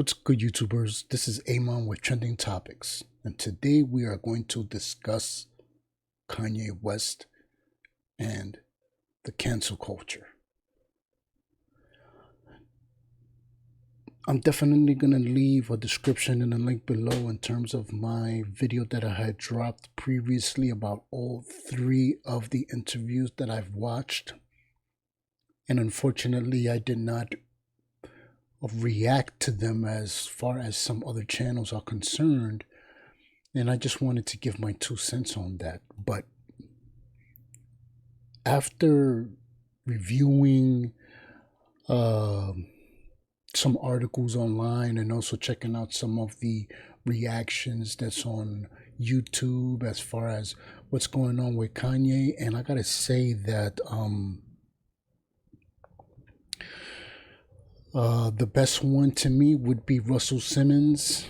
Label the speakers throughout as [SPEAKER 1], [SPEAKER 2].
[SPEAKER 1] What's good, YouTubers? This is Amon with Trending Topics, and today we are going to discuss Kanye West and the cancel culture. I'm definitely going to leave a description and a link below in terms of my video that I had dropped previously about all three of the interviews that I've watched. And unfortunately, I did not react to them as far as some other channels are concerned, and I just wanted to give my 2 cents on that. But after reviewing some articles online and also checking out some of the reactions that's on YouTube as far as what's going on with Kanye, and I gotta say that the best one to me would be Russell Simmons.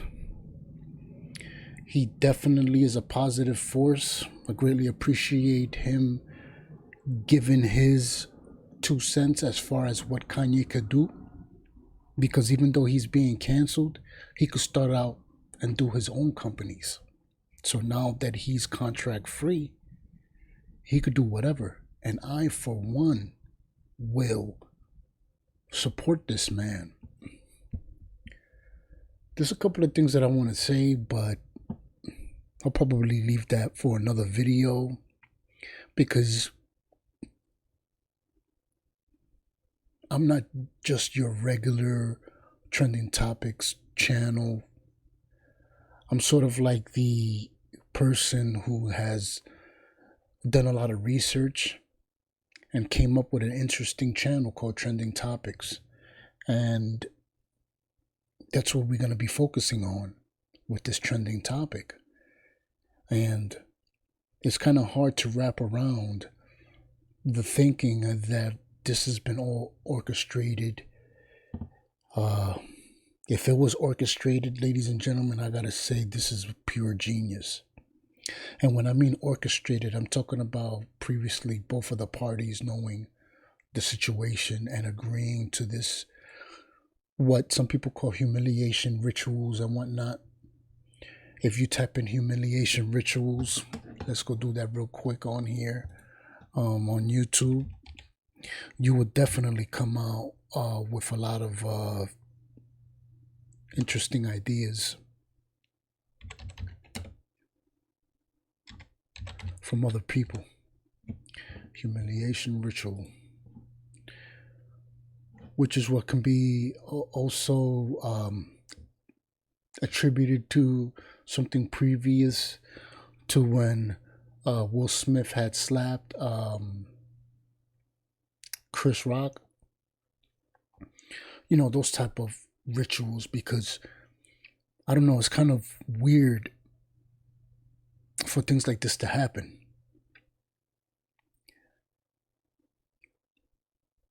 [SPEAKER 1] He definitely is a positive force. I greatly appreciate him giving his 2 cents as far as what Kanye could do. Because even though he's being canceled, he could start out and do his own companies. So now that he's contract free, he could do whatever. And I, for one, will support this man. There's a couple of things that I want to say, but I'll probably leave that for another video, because I'm not just your regular Trending Topics channel. I'm sort of like the person who has done a lot of research and came up with an interesting channel called Trending Topics. And that's what we're going to be focusing on with this trending topic. And it's kind of hard to wrap around the thinking that this has been all orchestrated. If it was orchestrated, ladies and gentlemen, I got to say this is pure genius. And when I mean orchestrated, I'm talking about previously both of the parties knowing the situation and agreeing to this, what some people call humiliation rituals and whatnot. If you type in humiliation rituals, let's go do that real quick on here, on YouTube, you would definitely come out with a lot of interesting ideas from other people. Humiliation ritual, which is what can be also attributed to something previous to when Will Smith had slapped Chris Rock. You know, those type of rituals, because I don't know, it's kind of weird for things like this to happen.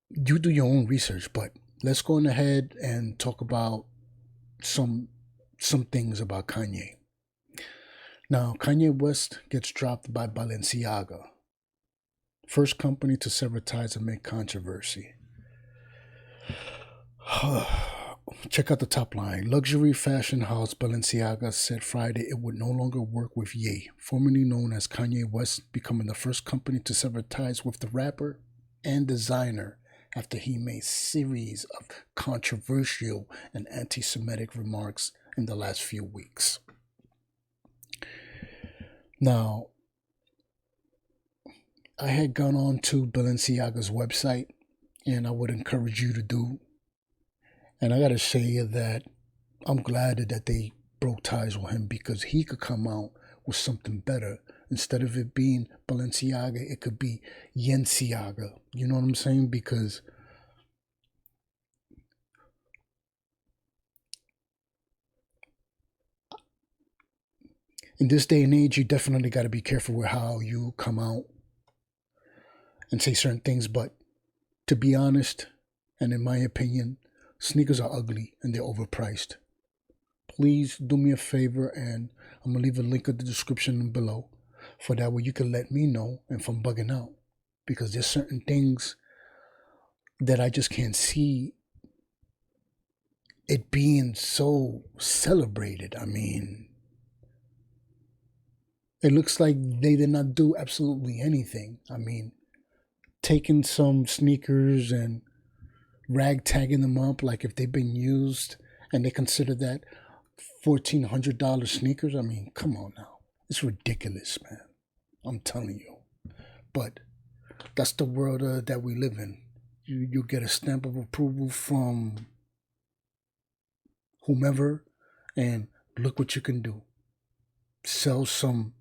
[SPEAKER 1] You do your own research, but let's go on ahead and talk about some things about Kanye. Now, Kanye West gets dropped by Balenciaga, first company to sever ties amid controversy. Check out the top line. Luxury fashion house Balenciaga said Friday it would no longer work with Ye, formerly known as Kanye West, becoming the first company to sever ties with the rapper and designer after he made series of controversial and anti-Semitic remarks in the last few weeks. Now, I had gone on to Balenciaga's website, and I would encourage you to do. And I got to say that I'm glad that they broke ties with him, because he could come out with something better. Instead of it being Balenciaga, it could be Yenciaga. You know what I'm saying? Because in this day and age, you definitely got to be careful with how you come out and say certain things. But to be honest, and in my opinion, sneakers are ugly and they're overpriced. Please do me a favor, and I'm going to leave a link in the description below for that way you can let me know if I'm bugging out. Because there's certain things that I just can't see it being so celebrated. I mean, it looks like they did not do absolutely anything. I mean, taking some sneakers and ragtagging them up like if they've been used and they consider that $1,400 sneakers. I mean, come on now. It's ridiculous, man. I'm telling you. But that's the world that we live in. You get a stamp of approval from whomever, and look what you can do. Sell some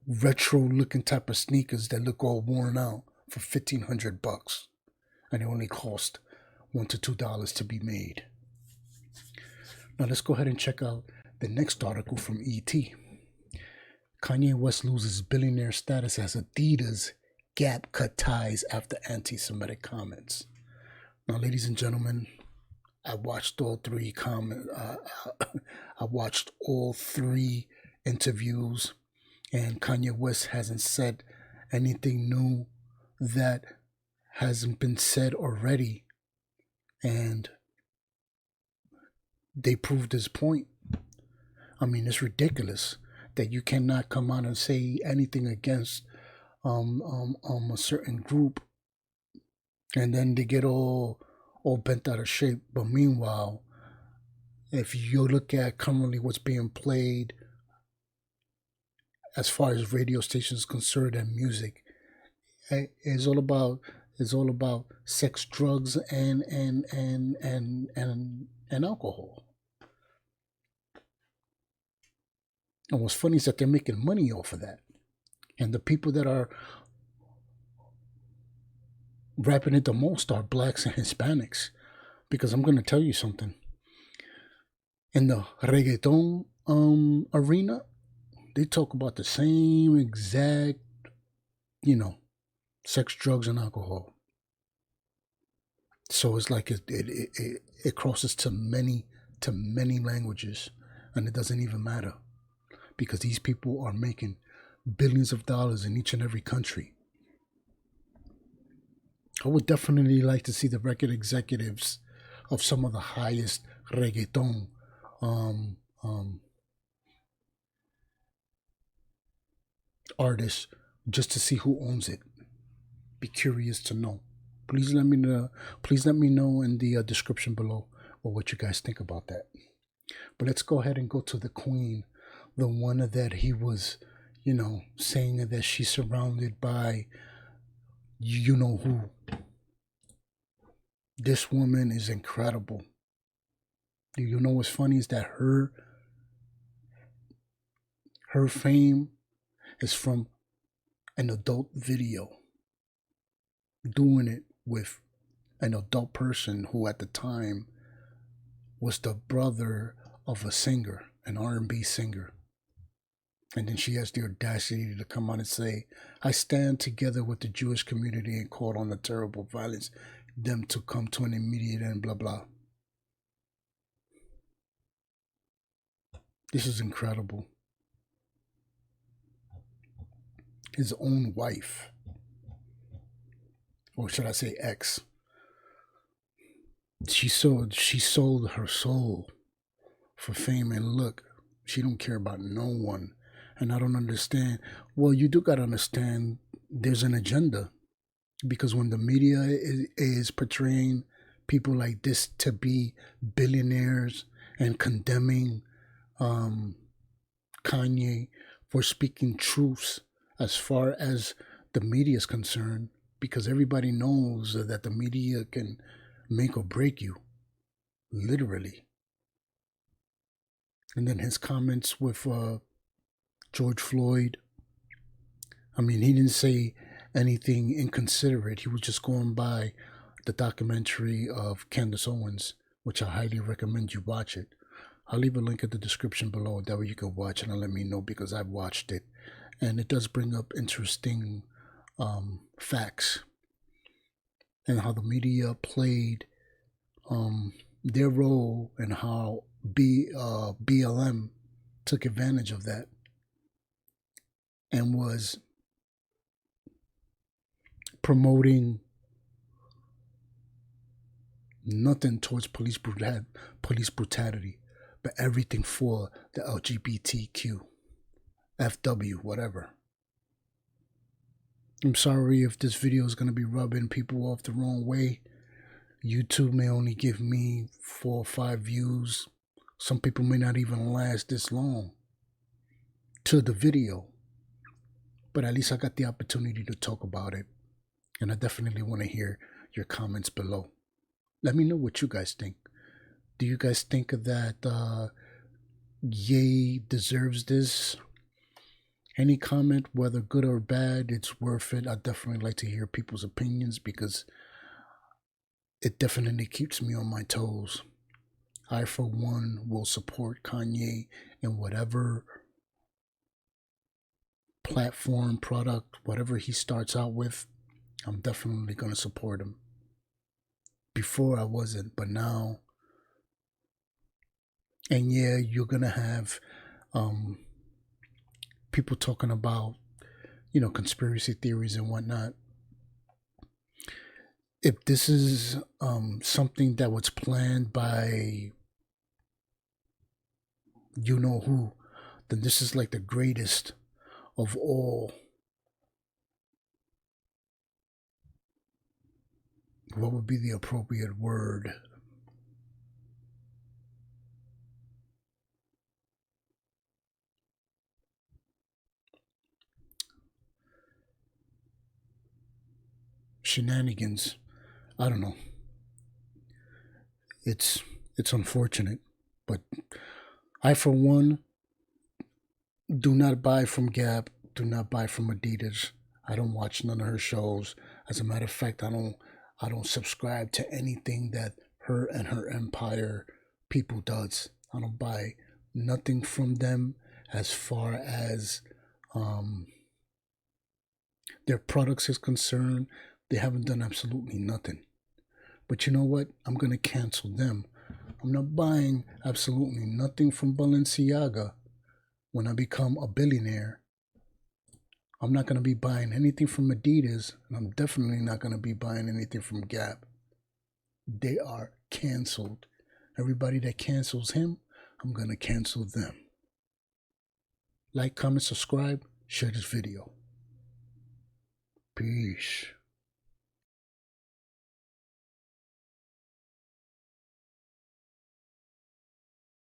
[SPEAKER 1] retro looking type of sneakers that look all worn out for $1,500, and it only cost $1 to $2 to be made. Now let's go ahead and check out the next article from ET. Kanye West loses billionaire status as Adidas Gap cut ties after anti-Semitic comments. Now, ladies and gentlemen, I watched all three I watched all three interviews, and Kanye West hasn't said anything new that hasn't been said already, and they proved his point. I mean, it's ridiculous that you cannot come out and say anything against a certain group, and then they get all bent out of shape. But meanwhile, if you look at currently what's being played as far as radio stations concerned and music, it's all about sex, drugs, and alcohol. And what's funny is that they're making money off of that. And the people that are rapping it the most are blacks and Hispanics. Because I'm going to tell you something. In the reggaeton arena, they talk about the same exact, sex, drugs, and alcohol. So it's like it crosses to many languages, and it doesn't even matter, because these people are making billions of dollars in each and every country. I would definitely like to see the record executives of some of the highest reggaeton artists, just to see who owns it. Be curious to know. Please let me know. Please let me know in the description below what you guys think about that. But let's go ahead and go to the queen, the one that he was, saying that she's surrounded by you know who. This woman is incredible. Do you know what's funny is that her fame is from an adult video, doing it with an adult person who at the time was the brother of a singer, an R&B singer. And then she has the audacity to come out and say, I stand together with the Jewish community and call on the terrible violence, them to come to an immediate end, blah, blah. This is incredible. His own wife, or should I say ex, she sold her soul for fame, and look, she don't care about no one. And I don't understand. Well, you do got to understand there's an agenda, because when the media is portraying people like this to be billionaires and condemning Kanye for speaking truths as far as the media is concerned, because everybody knows that the media can make or break you, literally. And then his comments with George Floyd, I mean, he didn't say anything inconsiderate. He was just going by the documentary of Candace Owens, which I highly recommend you watch it. I'll leave a link in the description below. That way you can watch it and let me know, because I've watched it. And it does bring up interesting facts, and how the media played their role, and how BLM took advantage of that and was promoting Nothing towards police brutality, but everything for the LGBTQ, FW, whatever. I'm sorry if this video is going to be rubbing people off the wrong way. YouTube may only give me 4 or 5 views. Some people may not even last this long to the video. But at least I got the opportunity to talk about it. And I definitely want to hear your comments below. Let me know what you guys think. Do you guys think that Ye deserves this? Any comment, whether good or bad, it's worth it. I'd definitely like to hear people's opinions because it definitely keeps me on my toes. I, for one, will support Kanye in whatever platform, product, whatever he starts out with. I'm definitely going to support him. Before I wasn't, but now. And yeah, you're going to have people talking about, conspiracy theories and whatnot. If this is something that was planned by you know who, then this is like the greatest of all. What would be the appropriate word? Shenanigans. I don't know. It's unfortunate, but I, for one, do not buy from Gap. Do not buy from Adidas. I don't watch none of her shows. As a matter of fact, I don't subscribe to anything that her and her empire people does. I don't buy nothing from them as far as their products is concerned. They haven't done absolutely nothing. But you know what? I'm going to cancel them. I'm not buying absolutely nothing from Balenciaga when I become a billionaire. I'm not going to be buying anything from Adidas, and I'm definitely not going to be buying anything from Gap. They are canceled. Everybody that cancels him, I'm going to cancel them. Like, comment, subscribe, share this video. Peace.